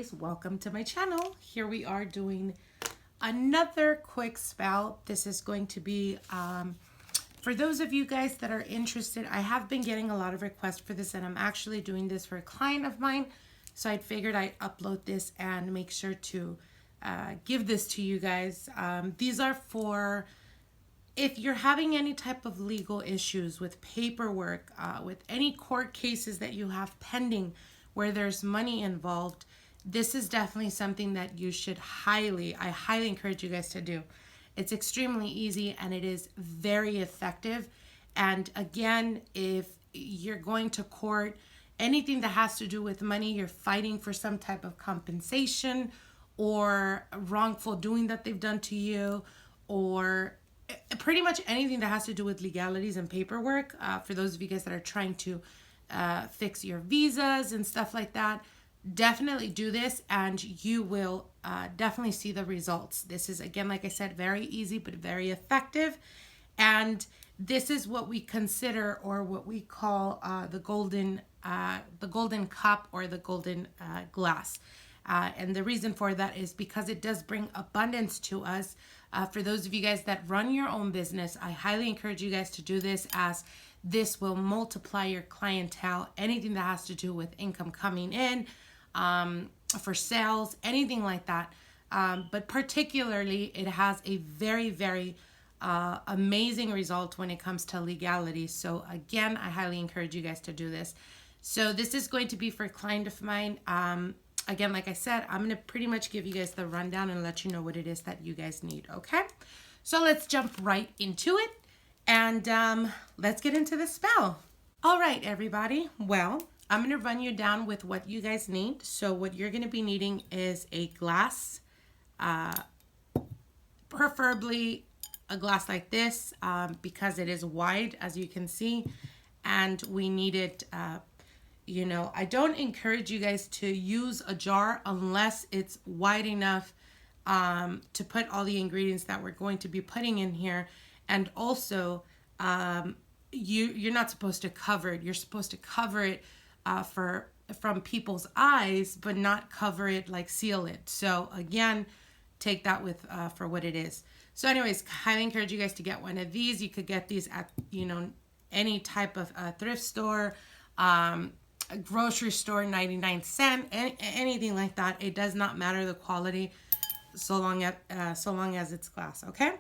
always, welcome to my channel. Here we are doing another quick spell. This is going to be, for those of you guys that are interested, I have been getting a lot of requests for this, and I'm actually doing this for a client of mine. So I figured I'd upload this and make sure to give this to you guys. These are for if you're having any type of legal issues with paperwork, with any court cases that you have pending where there's money involved. This is definitely something that you should I highly encourage you guys to do. It's extremely easy and it is very effective. And again, if you're going to court, anything that has to do with money, you're fighting for some type of compensation or wrongful doing that they've done to you, or pretty much anything that has to do with legalities and paperwork, for those of you guys that are trying to fix your visas and stuff like that, definitely do this and you will definitely see the results. This is, again, like I said, very easy but very effective. And this is what we consider, or what we call, the golden cup or the golden glass. And the reason for that is because it does bring abundance to us. For those of you guys that run your own business, I highly encourage you guys to do this, as this will multiply your clientele, anything that has to do with income coming in, for sales, anything like that. But particularly, it has a very, very amazing result when it comes to legality. So again, I highly encourage you guys to do this. So this is going to be for a client of mine. Again, like I said, I'm going to pretty much give you guys the rundown and let you know what it is that you guys need, okay? So let's jump right into it, and let's get into the spell. All right, everybody. Well, I'm going to run you down with what you guys need. So what you're going to be needing is a glass, preferably a glass like this, because it is wide, as you can see, and we need it, you know, I don't encourage you guys to use a jar unless it's wide enough to put all the ingredients that we're going to be putting in here. And also, you're not supposed to cover it. You're supposed to cover it from people's eyes, but not cover it, like seal it. So again, take that with for what it is. So anyways, highly encourage you guys to get one of these. You could get these at, you know, any type of thrift store, a grocery store, 99 cents, anything like that. It does not matter the quality, so long as it's glass. Okay,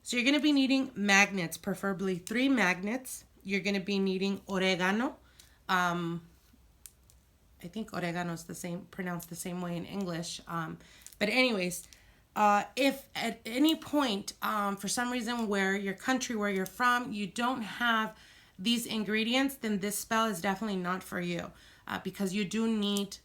so you're going to be needing magnets, preferably 3 magnets. You're going to be needing oregano. I think oregano is pronounced the same way in English. But anyways, if at any point, for some reason, where your country, where you're from, you don't have these ingredients, then this spell is definitely not for you, because you do need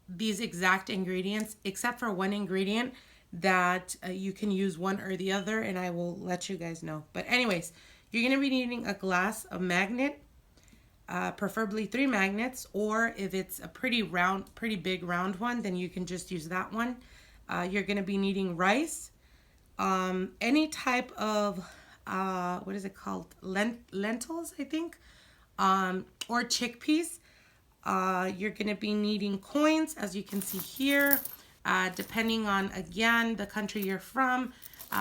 these exact ingredients, except for one ingredient that you can use one or the other, and I will let you guys know. But anyways, you're going to be needing a glass, a magnet, preferably 3 magnets, or if it's a pretty big round one, then you can just use that one. You're going to be needing rice, any type of what is it called? Lentils, I think, or chickpeas. You're going to be needing coins, as you can see here, depending on, again, the country you're from,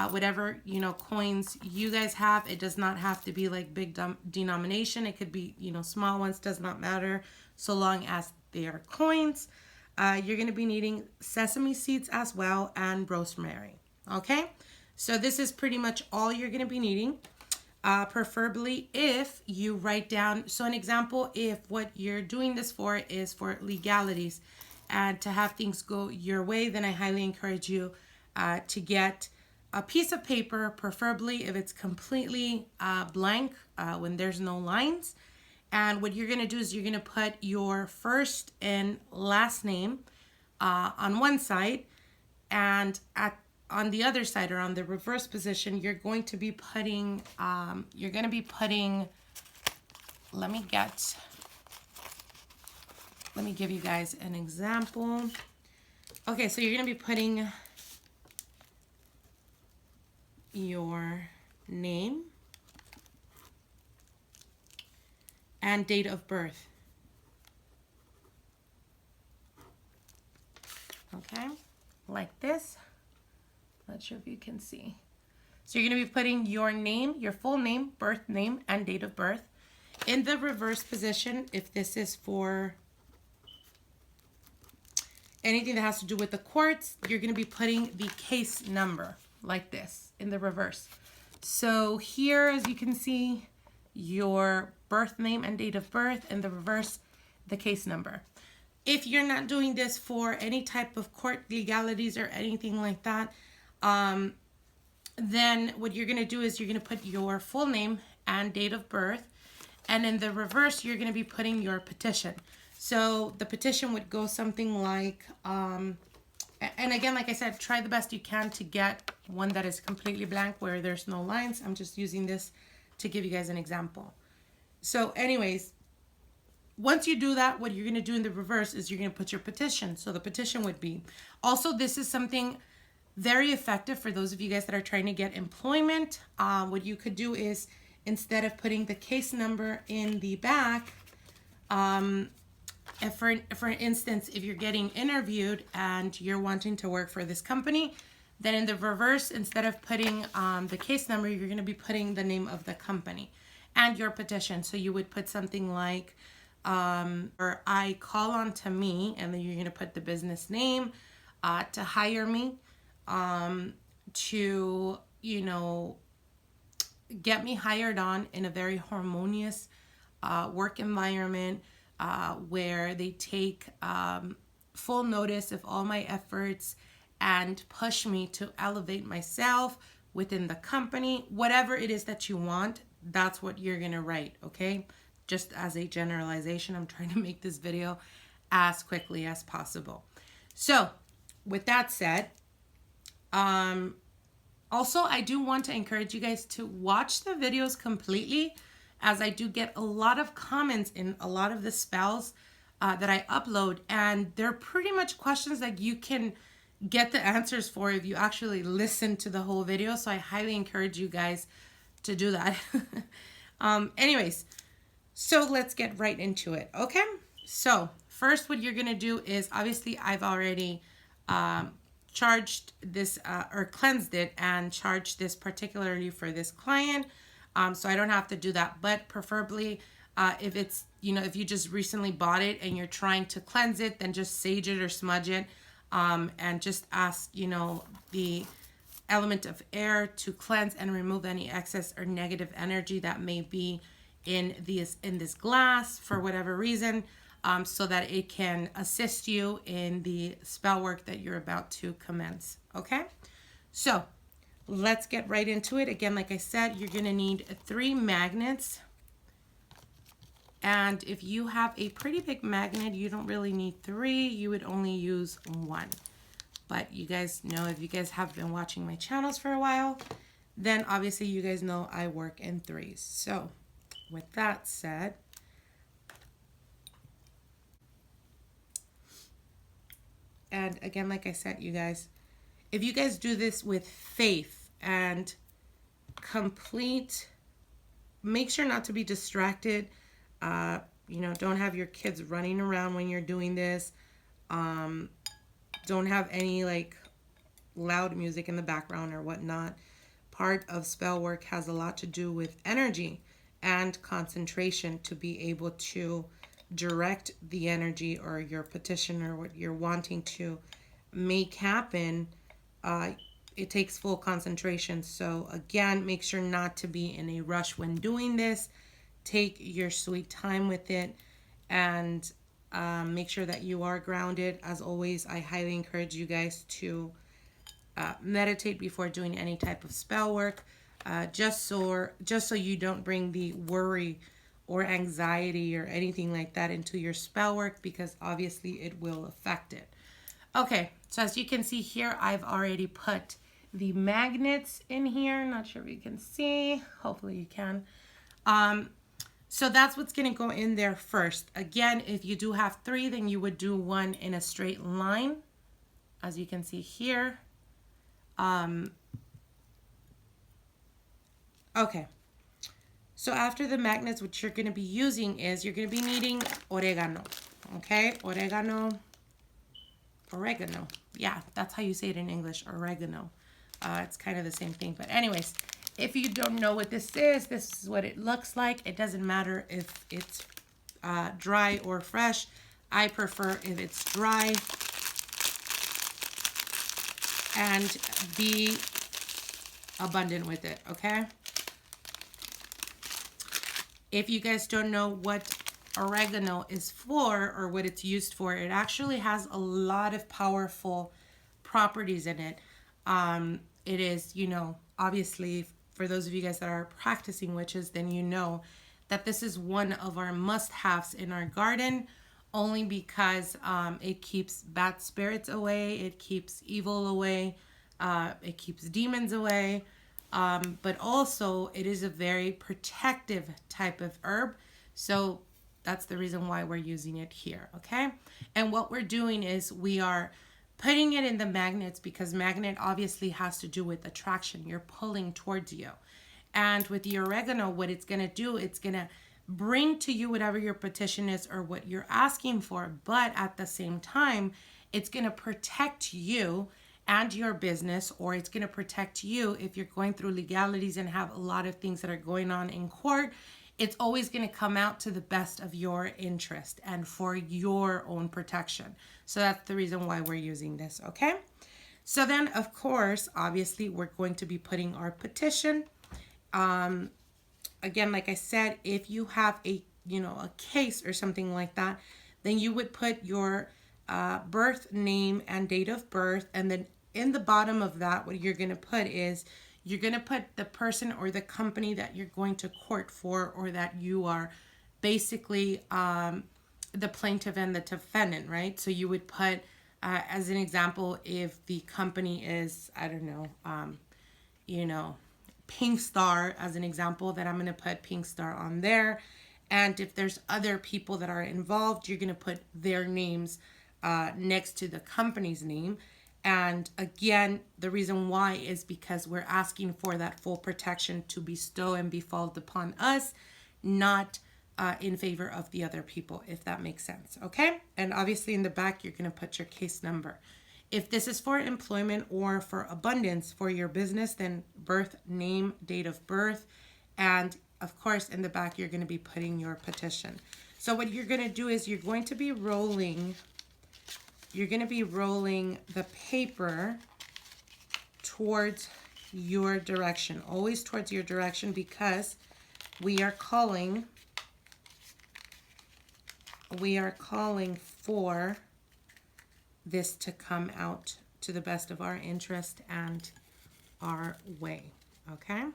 whatever, you know, coins you guys have. It does not have to be like big denomination. It could be, you know, small ones, does not matter, so long as they are coins. You're going to be needing sesame seeds as well, and rosemary. Okay, so this is pretty much all you're going to be needing. Preferably if you write down, so an example, if what you're doing this for is for legalities and to have things go your way, then I highly encourage you to get a piece of paper, preferably if it's completely blank, when there's no lines. And what you're going to do is you're going to put your first and last name on one side, and on the other side, or on the reverse position, you're going to be putting, let me give you guys an example. Okay, so you're going to be putting your name and date of birth. okay, like this. Not sure if you can see. So you're going to be putting your name, your full name, birth name, and date of birth. In the reverse position, if this is for anything that has to do with the courts, you're going to be putting the case number like this in the reverse. So here, as you can see, your birth name and date of birth, and the reverse, the case number. If you're not doing this for any type of court legalities or anything like that, then what you're going to do is you're going to put your full name and date of birth, and in the reverse, you're going to be putting your petition. So the petition would go something like, and again, like I said, try the best you can to get one that is completely blank where there's no lines. I'm just using this to give you guys an example. So anyways, once you do that, what you're going to do in the reverse is you're going to put your petition. So the petition would be, also this is something very effective for those of you guys that are trying to get employment. What you could do is, instead of putting the case number in the back, if for instance, if you're getting interviewed and you're wanting to work for this company, then in the reverse, instead of putting the case number, you're going to be putting the name of the company and your petition. So you would put something like, or I call on to me, and then you're going to put the business name to hire me, to, you know, get me hired on in a very harmonious work environment, where they take full notice of all my efforts and push me to elevate myself within the company. Whatever it is that you want, that's what you're gonna write, okay? Just as a generalization, I'm trying to make this video as quickly as possible. So with that said, also, I do want to encourage you guys to watch the videos completely, as I do get a lot of comments in a lot of the spells that I upload, and they're pretty much questions that you can get the answers for if you actually listen to the whole video. So I highly encourage you guys to do that. Anyways, so let's get right into it, okay? So first, what you're gonna do is, obviously I've already charged this or cleansed it and charged this particularly for this client, so I don't have to do that. But preferably if it's, you know, if you just recently bought it and you're trying to cleanse it, then just sage it or smudge it, and just ask, you know, the element of air to cleanse and remove any excess or negative energy that may be in this glass for whatever reason, so that it can assist you in the spell work that you're about to commence, okay? So let's get right into it. Again, like I said, you're gonna need 3 magnets. And if you have a pretty big magnet, you don't really need 3, you would only use 1. But you guys know, if you guys have been watching my channels for a while, then obviously you guys know I work in 3s. So with that said, and again, like I said, you guys, if you guys do this with faith and complete, make sure not to be distracted. You know, don't have your kids running around when you're doing this. Don't have any like loud music in the background or whatnot. Part of spell work has a lot to do with energy and concentration to be able to direct the energy or your petition or what you're wanting to make happen. It takes full concentration. So again, make sure not to be in a rush when doing this. Take your sweet time with it, and make sure that you are grounded. As always, I highly encourage you guys to meditate before doing any type of spell work, just so you don't bring the worry or anxiety or anything like that into your spell work, because obviously it will affect it. Okay, so as you can see here, I've already put the magnets in here. Not sure if you can see. Hopefully you can. So that's what's going to go in there first. Again, if you do have 3, then you would do 1 in a straight line, as you can see here. Okay. So after the magnets, what you're going to be using is, you're going to be needing oregano. Okay, oregano. oregano. Yeah, that's how you say it in English, oregano. It's kind of the same thing. But anyways, if you don't know what this is what it looks like. It doesn't matter if it's dry or fresh. I prefer if it's dry. And be abundant with it, okay? If you guys don't know what oregano is for or what it's used for, it actually has a lot of powerful properties in it. It is, you know, obviously for those of you guys that are practicing witches, then you know that this is one of our must-haves in our garden, only because it keeps bad spirits away, it keeps evil away, it keeps demons away, but also it is a very protective type of herb. So that's the reason why we're using it here, okay? And what we're doing is we are putting it in the magnets, because magnet obviously has to do with attraction. You're pulling towards you. And with the oregano, what it's going to do, it's going to bring to you whatever your petition is or what you're asking for. But at the same time, it's going to protect you and your business, or it's going to protect you if you're going through legalities and have a lot of things that are going on in court. It's always going to come out to the best of your interest and for your own protection. So that's the reason why we're using this, okay? So then, of course, obviously, we're going to be putting our petition. Again, like I said, if you have a case or something like that, then you would put your birth name and date of birth, and then in the bottom of that, what you're going to put is you're going to put the person or the company that you're going to court for, or that you are basically the plaintiff and the defendant, right? So you would put, as an example, if the company is, I don't know, Pink Star, as an example, that I'm going to put Pink Star on there. And if there's other people that are involved, you're going to put their names next to the company's name. And again, the reason why is because we're asking for that full protection to bestow and befall upon us, not in favor of the other people, if that makes sense, okay? And obviously in the back, you're going to put your case number. If this is for employment or for abundance for your business, then birth name, date of birth, and of course in the back, you're going to be putting your petition. So what you're going to do is you're going to be rolling the paper towards your direction, always towards your direction, because we are calling for this to come out to the best of our interest and our way, okay?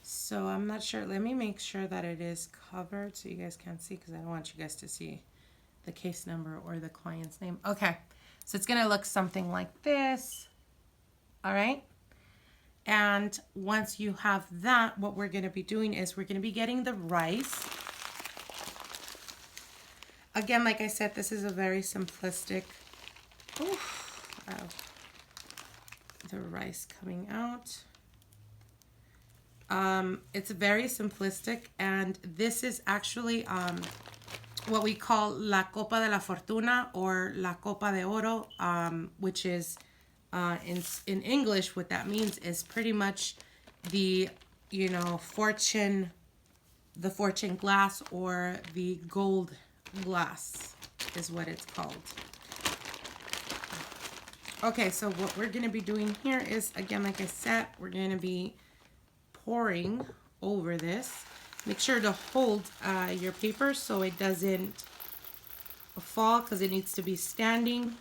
So I'm not sure. Let me make sure that it is covered so you guys can't see, because I don't want you guys to see the case number or the client's name. Okay, so it's going to look something like this, all right? And once you have that, what we're going to be doing is we're going to be getting the rice. Again, like I said, this is a very simplistic, the rice coming out. It's very simplistic, and this is actually what we call la copa de la fortuna, or la copa de oro, which is in English, what that means is pretty much the fortune glass, or the gold glass is what it's called. Okay, so what we're going to be doing here is, again, like I said, we're going to be pouring over this. Make sure to hold your paper so it doesn't fall, because it needs to be standing.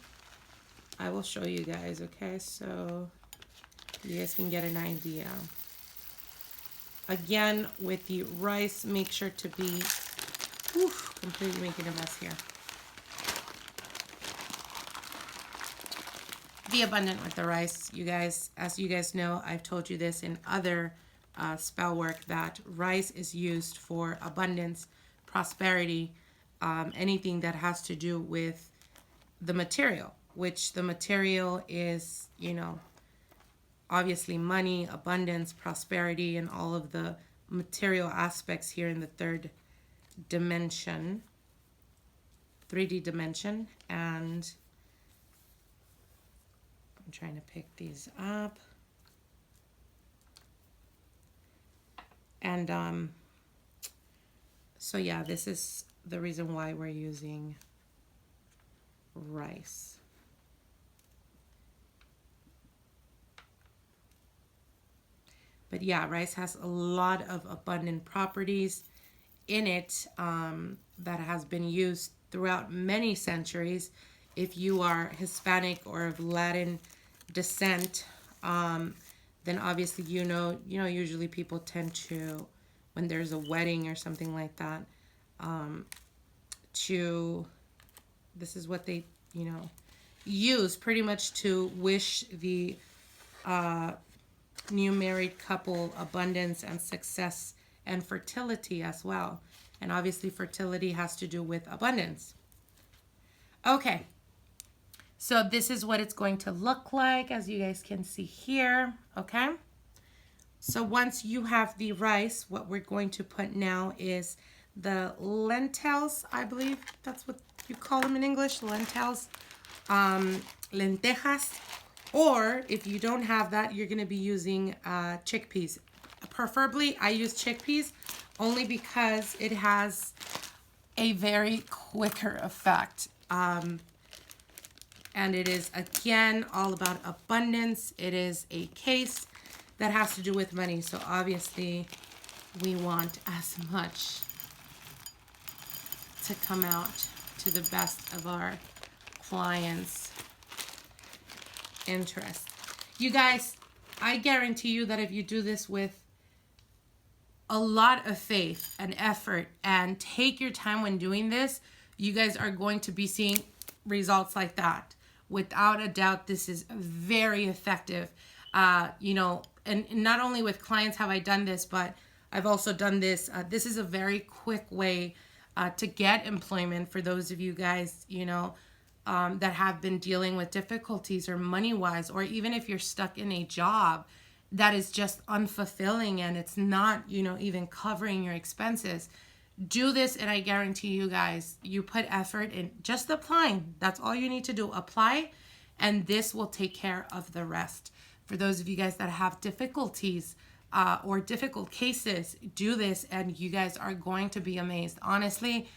I will show you guys, okay, so you guys can get an idea. Again, with the rice, make sure to be completely making a mess here. Be abundant with the rice, you guys. As you guys know, I've told you this in other spell work, that rice is used for abundance, prosperity, anything that has to do with the material, which the material is, obviously money, abundance, prosperity, and all of the material aspects here in the third dimension, 3D dimension. And I'm trying to pick these up. And so yeah, this is the reason why we're using rice. But yeah, rice has a lot of abundant properties in it that has been used throughout many centuries. If you are Hispanic or of Latin descent, then obviously usually people tend to, when there's a wedding or something like that, this is what they use pretty much to wish the new married couple abundance and success and fertility as well. And obviously fertility has to do with abundance. Okay, so this is what it's going to look like, as you guys can see here. Okay, so once you have the rice, what we're going to put now is the lentils. I believe that's what you call them in English, lentils, lentejas. Or if you don't have that, you're going to be using chickpeas. Preferably, I use chickpeas only because it has a very quicker effect. And it is, again, all about abundance. It is a case that has to do with money. So obviously, we want as much to come out to the best of our clients' interest. You guys, I guarantee you that if you do this with a lot of faith and effort and take your time when doing this, you guys are going to be seeing results like that. Without a doubt, this is very effective. And not only with clients have I done this, but I've also done this. This is a very quick way to get employment for those of you guys, that have been dealing with difficulties or money-wise, or even if you're stuck in a job that is just unfulfilling and it's not, even covering your expenses. Do this, and I guarantee you guys, you put effort in just applying. That's all you need to do. Apply, and this will take care of the rest. For those of you guys that have difficulties or difficult cases, do this, and you guys are going to be amazed. Honestly,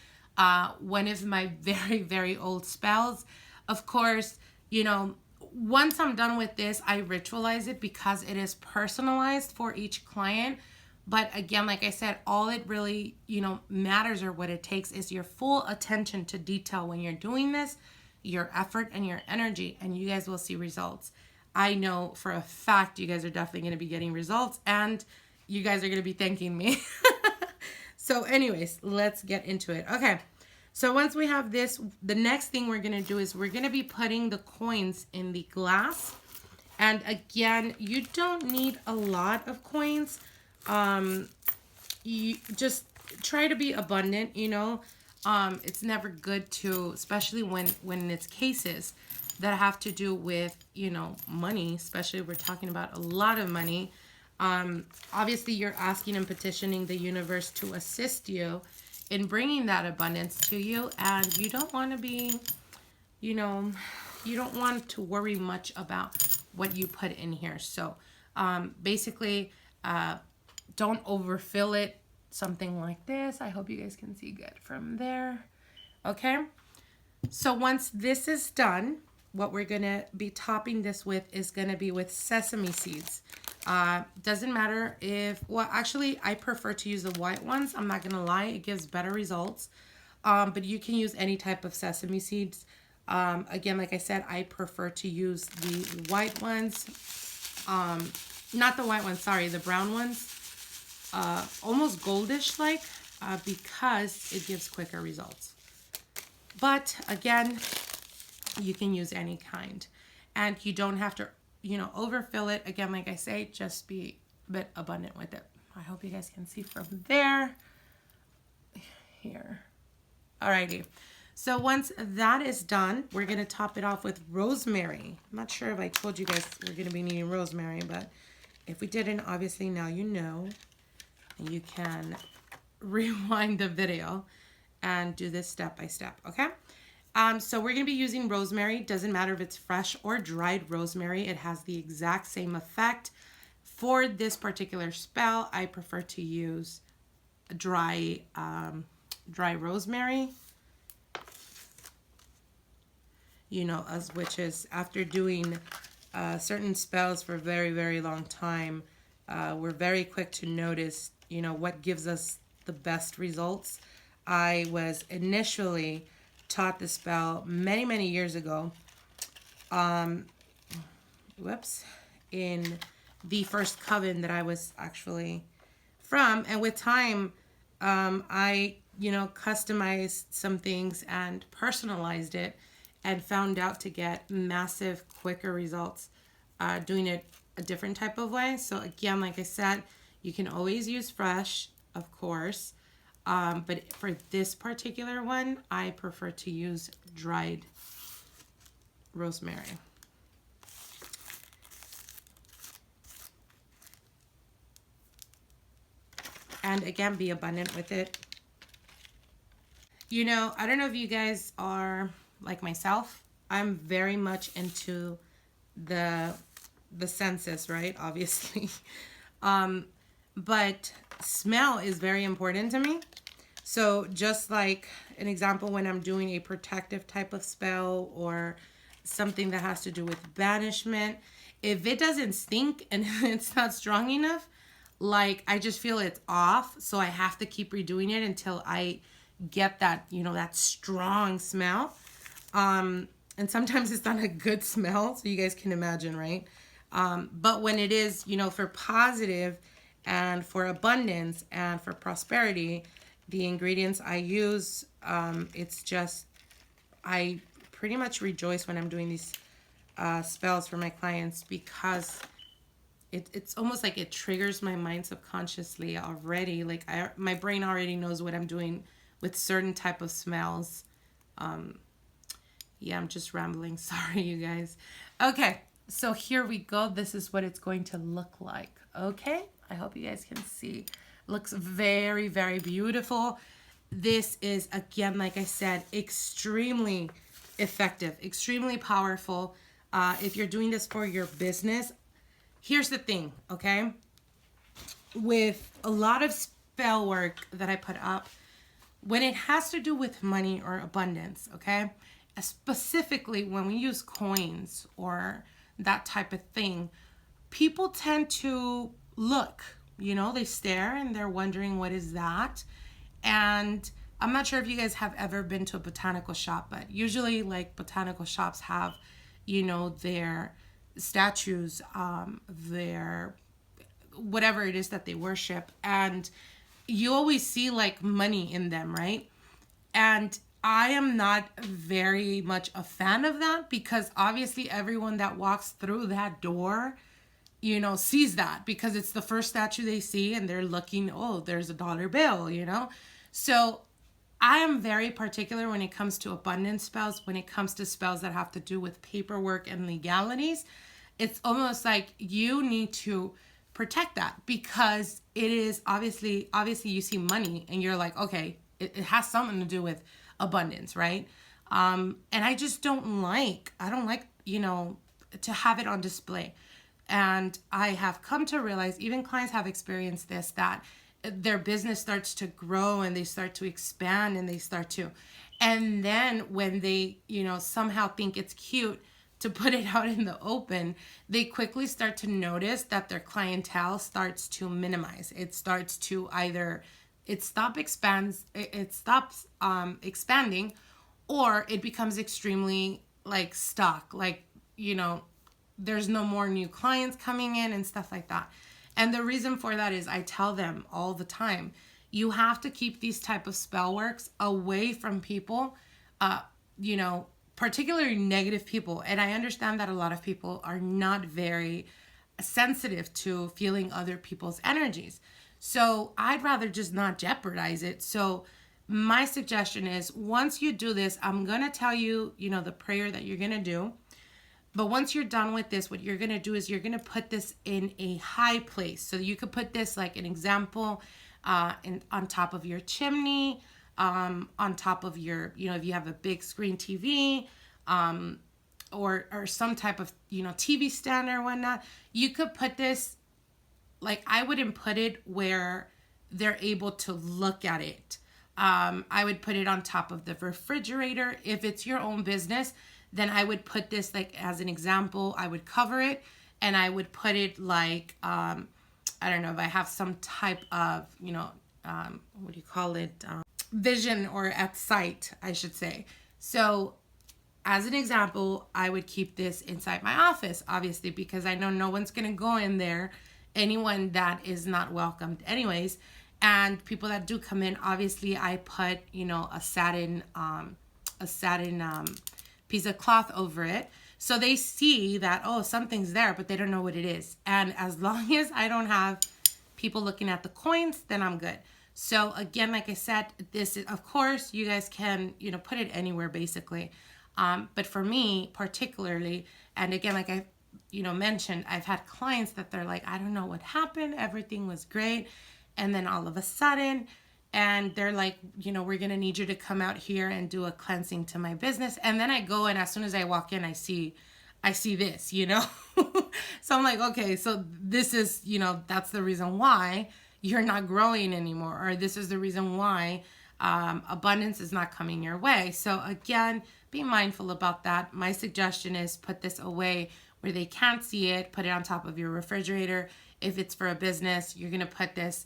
one of my very, very old spells, of course, once I'm done with this, I ritualize it because it is personalized for each client. But again, like I said, all it really, matters, or what it takes, is your full attention to detail when you're doing this, your effort and your energy, and you guys will see results. I know for a fact you guys are definitely going to be getting results, and you guys are going to be thanking me. So anyways, let's get into it. Okay. So once we have this, the next thing we're going to do is we're going to be putting the coins in the glass. And again, you don't need a lot of coins. You just try to be abundant, it's never good to, especially when it's cases that have to do with, money, especially we're talking about a lot of money. Obviously you're asking and petitioning the universe to assist you in bringing that abundance to you, and you don't want to be, you don't want to worry much about what you put in here. So basically, don't overfill it, something like this. I hope you guys can see good from there. Okay, so once this is done, what we're gonna be topping this with is gonna be with sesame seeds. Doesn't matter if, well, actually I prefer to use the white ones. I'm not gonna lie, it gives better results. But you can use any type of sesame seeds. Again, like I said, I prefer to use the white ones. Not the white ones, sorry, the brown ones. Almost goldish like, because it gives quicker results. But again, you can use any kind, and you don't have to, overfill it. Again, like I say, just be a bit abundant with it. I hope you guys can see from there. Here. Alrighty. So once that is done, we're going to top it off with rosemary. I'm not sure if I told you guys we're going to be needing rosemary, but if we didn't, obviously now you know. And you can rewind the video and do this step by step, okay? So we're going to be using rosemary. Doesn't matter if it's fresh or dried rosemary. It has the exact same effect. For this particular spell, I prefer to use dry rosemary. You know, us witches, after doing certain spells for a very, very long time, we're very quick to notice, you know, what gives us the best results. I was initially taught the spell many, many years ago. In the first coven that I was actually from. And with time, I, you know, customized some things and personalized it and found out to get massive, quicker results doing it a different type of way. So again, like I said, you can always use fresh, of course. But for this particular one, I prefer to use dried rosemary. And again, be abundant with it. You know, I don't know if you guys are like myself. I'm very much into the senses, right? Obviously. But smell is very important to me. So just like an example, when I'm doing a protective type of spell or something that has to do with banishment, if it doesn't stink and it's not strong enough, like I just feel it's off. So I have to keep redoing it until I get that, you know, that strong smell. And sometimes it's not a good smell, so you guys can imagine, right? But when it is, you know, for positive and for abundance and for prosperity, the ingredients I use, it's just, I pretty much rejoice when I'm doing these spells for my clients, because it's almost like it triggers my mind subconsciously already. Like my brain already knows what I'm doing with certain type of smells. Yeah, I'm just rambling. Sorry, you guys. Okay, so here we go. This is what it's going to look like. Okay, I hope you guys can see. Looks very, very beautiful. This is, again, like I said, extremely effective, extremely powerful. If you're doing this for your business, here's the thing, okay? With a lot of spell work that I put up, when it has to do with money or abundance, okay? Specifically when we use coins or that type of thing, people tend to look, you know, they stare and they're wondering, what is that? And I'm not sure if you guys have ever been to a botanical shop, but usually like botanical shops have, you know, their statues, their whatever it is that they worship, and you always see like money in them, right? And I am not very much a fan of that, because obviously everyone that walks through that door, you know, sees that because it's the first statue they see and they're looking, oh, there's a dollar bill, you know? So I am very particular when it comes to abundance spells, when it comes to spells that have to do with paperwork and legalities. It's almost like you need to protect that, because it is obviously you see money and you're like, okay, it has something to do with abundance, right? And I just don't like, you know, to have it on display. And I have come to realize, even clients have experienced this, that their business starts to grow and they start to expand and they start to, and then when they, you know, somehow think it's cute to put it out in the open, they quickly start to notice that their clientele starts to minimize. It starts to either it stops expanding, or it becomes extremely like stuck, like, you know, there's no more new clients coming in and stuff like that. And the reason for that is, I tell them all the time, you have to keep these type of spell works away from people, you know, particularly negative people. And I understand that a lot of people are not very sensitive to feeling other people's energies. So I'd rather just not jeopardize it. So my suggestion is, once you do this, I'm going to tell you, you know, the prayer that you're going to do. But once you're done with this, what you're going to do is you're going to put this in a high place. So you could put this, like an example, on top of your chimney, on top of your, if you have a big screen TV, or some type of, TV stand or whatnot. You could put this, like, I wouldn't put it where they're able to look at it. I would put it on top of the refrigerator. If it's your own business, then I would put this, like, as an example, I would cover it and I would put it like, I don't know, if I have some type of, what do you call it? Vision, or at sight, I should say. So as an example, I would keep this inside my office, obviously, because I know no one's going to go in there. Anyone that is not welcomed anyways. And people that do come in, obviously I put, a satin piece of cloth over it. So they see that, oh, something's there, but they don't know what it is. And as long as I don't have people looking at the coins, then I'm good. So again, like I said, this is, of course, you guys can, put it anywhere basically. But for me particularly, and again, like I, mentioned, I've had clients that they're like, I don't know what happened. Everything was great. And then all of a sudden, and they're like, we're going to need you to come out here and do a cleansing to my business. And then I go, and as soon as I walk in, I see this, So I'm like, okay, so this is, that's the reason why you're not growing anymore, or this is the reason why abundance is not coming your way. So again, be mindful about that. My suggestion is put this away where they can't see it. Put it on top of your refrigerator. If it's for a business, you're going to put this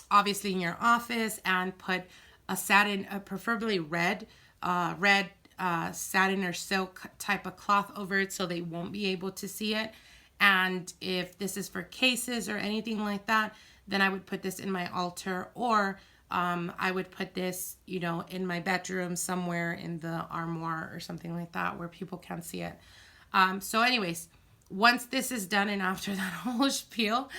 obviously in your office, and put a satin, preferably red satin or silk type of cloth over it, so they won't be able to see it. And if this is for cases or anything like that, then I would put this in my altar, or I would put this, in my bedroom somewhere in the armoire or something like that where people can't see it. So anyways, once this is done, and after that whole spiel,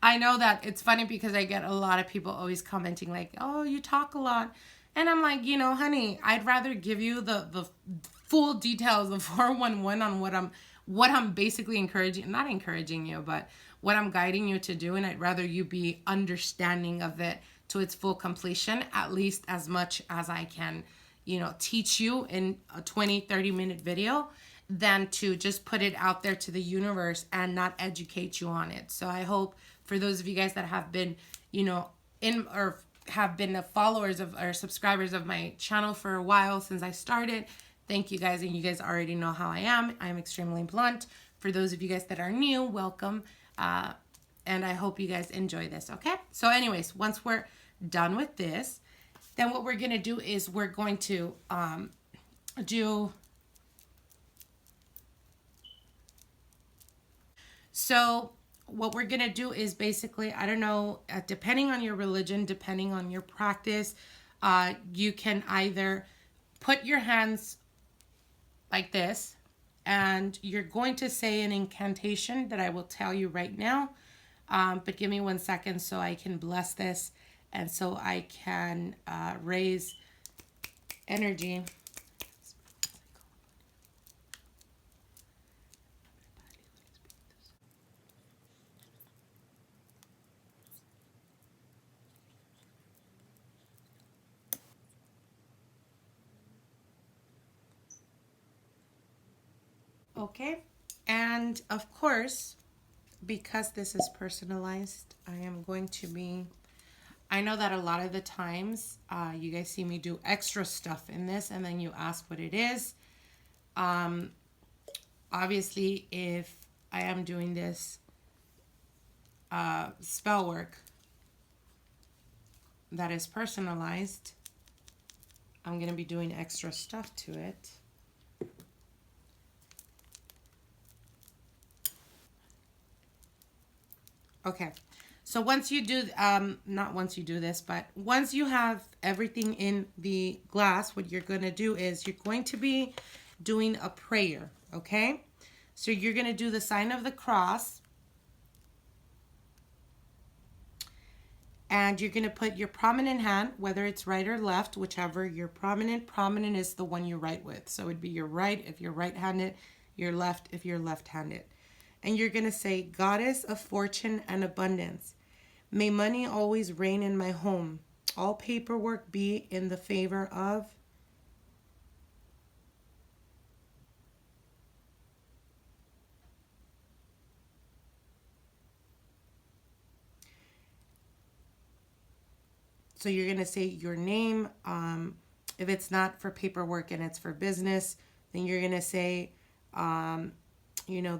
I know that it's funny because I get a lot of people always commenting like, oh, you talk a lot. And I'm like, honey, I'd rather give you the full details of 411 on what I'm basically not encouraging you, but what I'm guiding you to do. And I'd rather you be understanding of it to its full completion, at least as much as I can, teach you in a 20-30 minute video, than to just put it out there to the universe and not educate you on it. So I hope for those of you guys that have been, have been the followers of or subscribers of my channel for a while since I started, thank you guys. And you guys already know how I am. I'm extremely blunt. For those of you guys that are new, welcome. And I hope you guys enjoy this, okay? So anyways, once we're done with this, then what we're going to do is we're going to do... So what we're going to do is basically, I don't know, depending on your religion, depending on your practice, you can either put your hands like this, and you're going to say an incantation that I will tell you right now. But give me 1 second so I can bless this, and so I can raise energy. Okay, and of course, because this is personalized, I am going to be, I know that a lot of the times you guys see me do extra stuff in this, and then you ask what it is. Obviously, if I am doing this spell work that is personalized, I'm going to be doing extra stuff to it. Okay, so once you do, not once you do this, but once you have everything in the glass, what you're going to do is you're going to be doing a prayer, okay? So you're going to do the sign of the cross, and you're going to put your prominent hand, whether it's right or left, whichever your prominent is the one you write with. So it'd be your right if you're right-handed, your left if you're left-handed. And you're going to say, Goddess of fortune and abundance, may money always reign in my home. All paperwork be in the favor of. So you're going to say your name. If it's not for paperwork and it's for business, then you're going to say,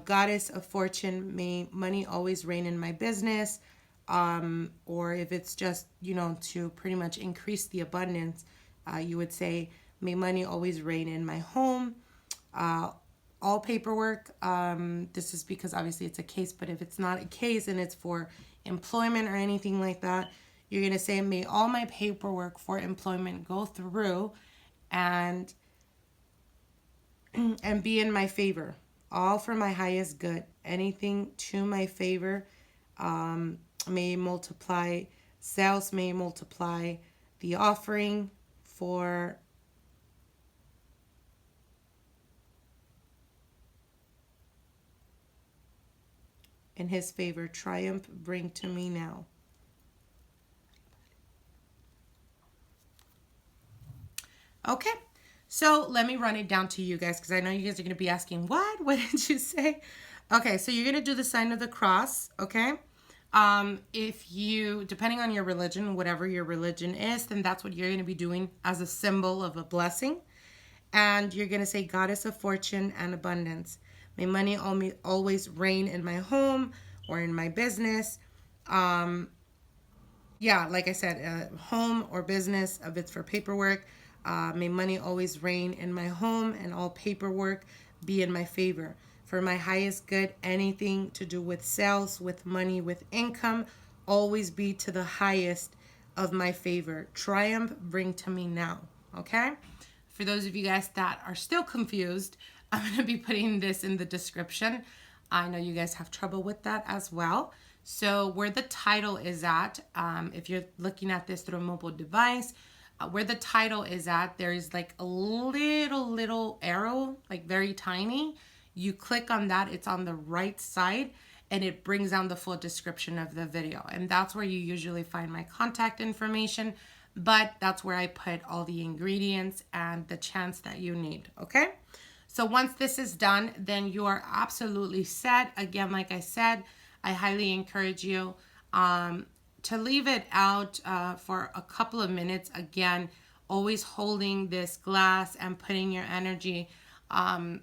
goddess of fortune, may money always reign in my business. Or if it's just, to pretty much increase the abundance, you would say, may money always reign in my home. All paperwork, this is because obviously it's a case, but if it's not a case and it's for employment or anything like that, you're going to say, may all my paperwork for employment go through and be in my favor. All for my highest good. Anything to my favor may multiply. Sales may multiply. The offering for in his favor. Triumph bring to me now. Okay, so let me run it down to you guys because I know you guys are going to be asking, what? What did you say? Okay, so you're going to do the sign of the cross, okay? If you, depending on your religion, whatever your religion is, then that's what you're going to be doing as a symbol of a blessing. And you're going to say, goddess of fortune and abundance. May money always reign in my home or in my business. Like I said, home or business, if it's for paperwork. May money always reign in my home and all paperwork be in my favor. For my highest good, anything to do with sales, with money, with income, always be to the highest of my favor. Triumph bring to me now. Okay? For those of you guys that are still confused, I'm going to be putting this in the description. I know you guys have trouble with that as well. So where the title is at, if you're looking at this through a mobile device, where the title is at, there is like a little arrow, like very tiny. You click on that, it's on the right side, and it brings down the full description of the video. And that's where you usually find my contact information, but that's where I put all the ingredients and the chants that you need, okay? So once this is done, then you are absolutely set. Again, like I said, I highly encourage you to leave it out for a couple of minutes. Again, always holding this glass and putting your energy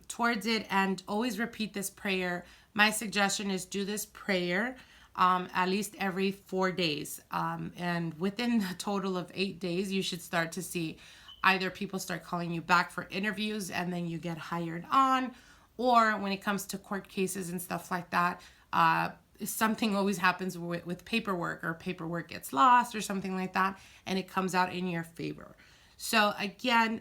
towards it, and always repeat this prayer. My suggestion is do this prayer at least every 4 days. And within the total of 8 days, you should start to see either people start calling you back for interviews and then you get hired on, or when it comes to court cases and stuff like that, something always happens with paperwork, or paperwork gets lost or something like that, and it comes out in your favor. So again,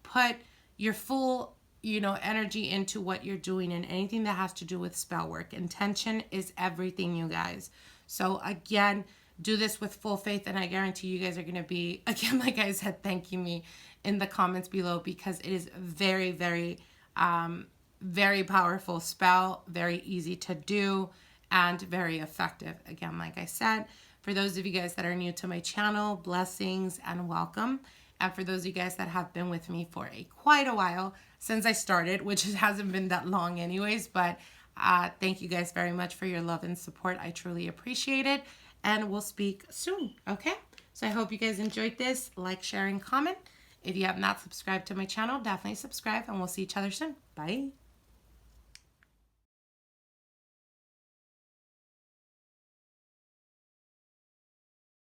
put your full, energy into what you're doing, and anything that has to do with spell work. Intention is everything, you guys. So again, do this with full faith, and I guarantee you guys are going to be, again, like I said, thanking me in the comments below, because it is very, very, very powerful spell, very easy to do, and very effective. Again, like I said, for those of you guys that are new to my channel, blessings and welcome. And for those of you guys that have been with me for quite a while since I started, which hasn't been that long anyways, but thank you guys very much for your love and support. I truly appreciate it, and we'll speak soon, okay? So I hope you guys enjoyed this. Like, share, and comment. If you have not subscribed to my channel, definitely subscribe, and we'll see each other soon. Bye.